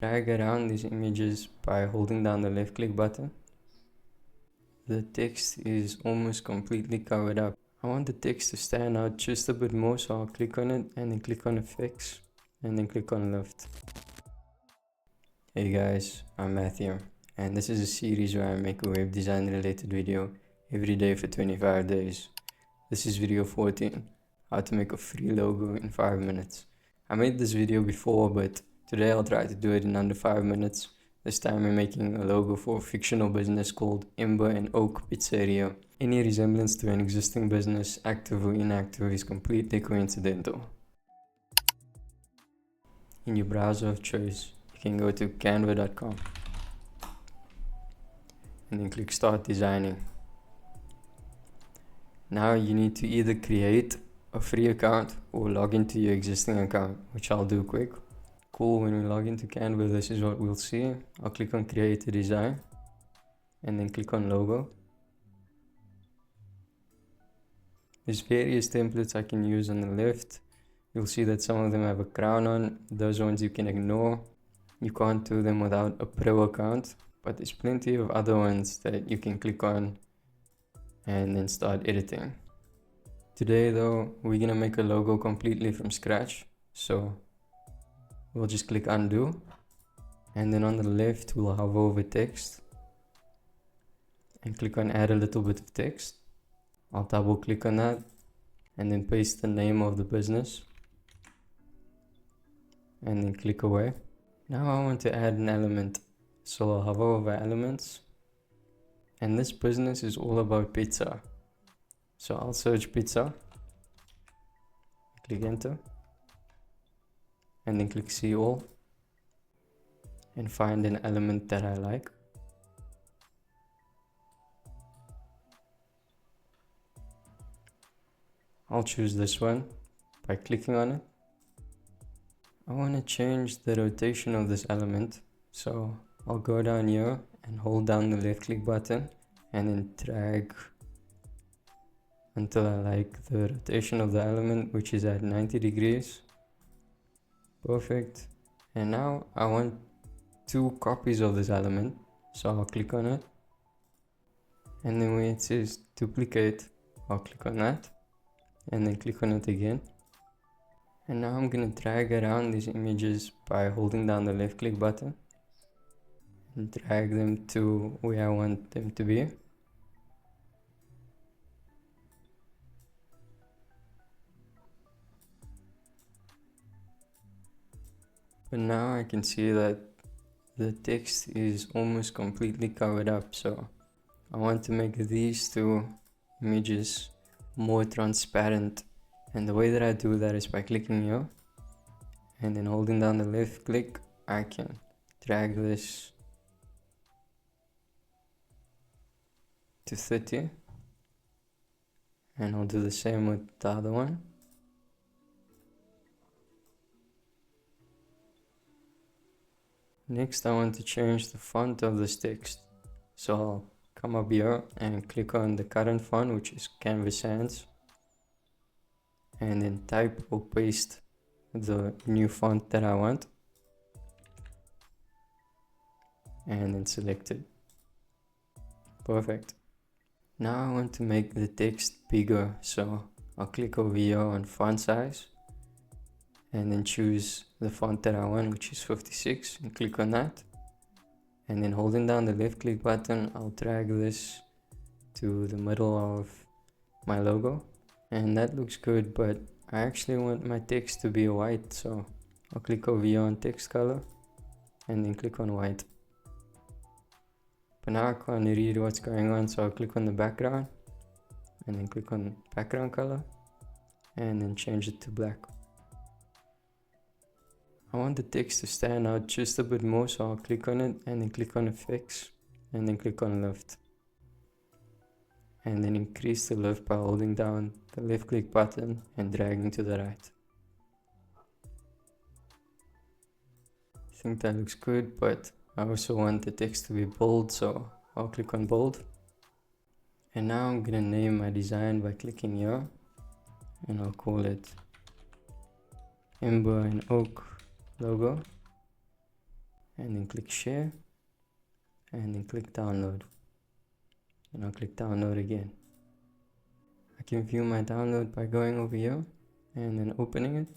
Drag around these images by holding down the left click button. The text is almost completely covered up. I want the text to stand out just a bit more, so I'll click on it and then click on effects and then click on lift. Hey guys, I'm Matthew and this is a series where I make a web design related video every day for 25 days. This is video 14, how to make a free logo in 5 minutes. I made this video before, but today I'll try to do it in under 5 minutes. This time I'm making a logo for a fictional business called Ember and Oak Pizzeria. Any resemblance to an existing business, active or inactive, is completely coincidental. In your browser of choice, you can go to canva.com and then click Start Designing. Now you need to either create a free account or log into your existing account, which I'll do quick. Cool, when we log into Canva, this is what we'll see. I'll click on Create a Design and then click on Logo. There's various templates I can use on the left. You'll see that some of them have a crown on. Those ones you can ignore. You can't do them without a pro account, but there's plenty of other ones that you can click on and then start editing. Today though, we're gonna make a logo completely from scratch, so we'll just click undo, and then on the left we'll hover over text and click on add a little bit of text. I'll double click on that and then paste the name of the business and then click away. Now I want to add an element, so I'll hover over elements, and this business is all about pizza. So I'll search pizza, click enter, and then click see all, and find an element that I like. I'll choose this one by clicking on it. I want to change the rotation of this element, so I'll go down here and hold down the left click button and then drag until I like the rotation of the element, which is at 90 degrees. Perfect. And now I want 2 copies of this element, so I'll click on it, and then where it says duplicate, I'll click on that and then click on it again. And now I'm going to drag around these images by holding down the left click button and drag them to where I want them to be. But now I can see that the text is almost completely covered up, so I want to make these 2 images more transparent, and the way that I do that is by clicking here and then holding down the left click. I can drag this to 30, and I'll do the same with the other one. Next I want to change the font of this text, so I'll come up here and click on the current font, which is Canvas Sans, and then type or paste the new font that I want and then select it. Perfect. Now I want to make the text bigger, so I'll click over here on font size and then choose the font that I want, which is 56, and click on that, and then holding down the left click button, I'll drag this to the middle of my logo, and that looks good, but I actually want my text to be white, so I'll click over here on text color and then click on white. But now I can't read what's going on, so I'll click on the background and then click on background color and then change it to black. I want the text to stand out just a bit more, so I'll click on it and then click on effects and then click on lift, and then increase the lift by holding down the left click button and dragging to the right. I think that looks good, but I also want the text to be bold, so I'll click on bold. And now I'm gonna name my design by clicking here, and I'll call it Ember and Oak logo. and then click share, and then click download, and I'll click download again. I can view my download by going over here and then opening it,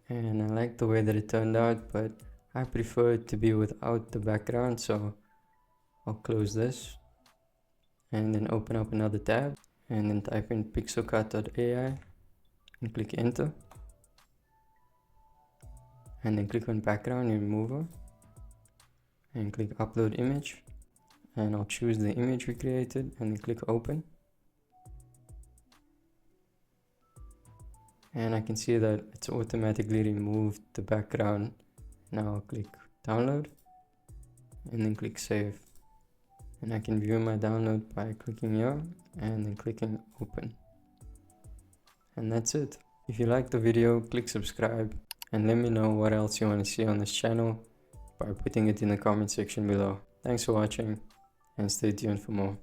and I like the way that it turned out, but I prefer it to be without the background, so I'll close this and then open up another tab and then type in pixelcut.ai and click enter, and then click on background remover and click upload image, and I'll choose the image we created and then click open, and I can see that it's automatically removed the background. Now I'll click download and then click save, and I can view my download by clicking here and then clicking open, and that's it. If you liked the video, click subscribe and let me know what else you want to see on this channel by putting it in the comment section below. Thanks for watching and stay tuned for more.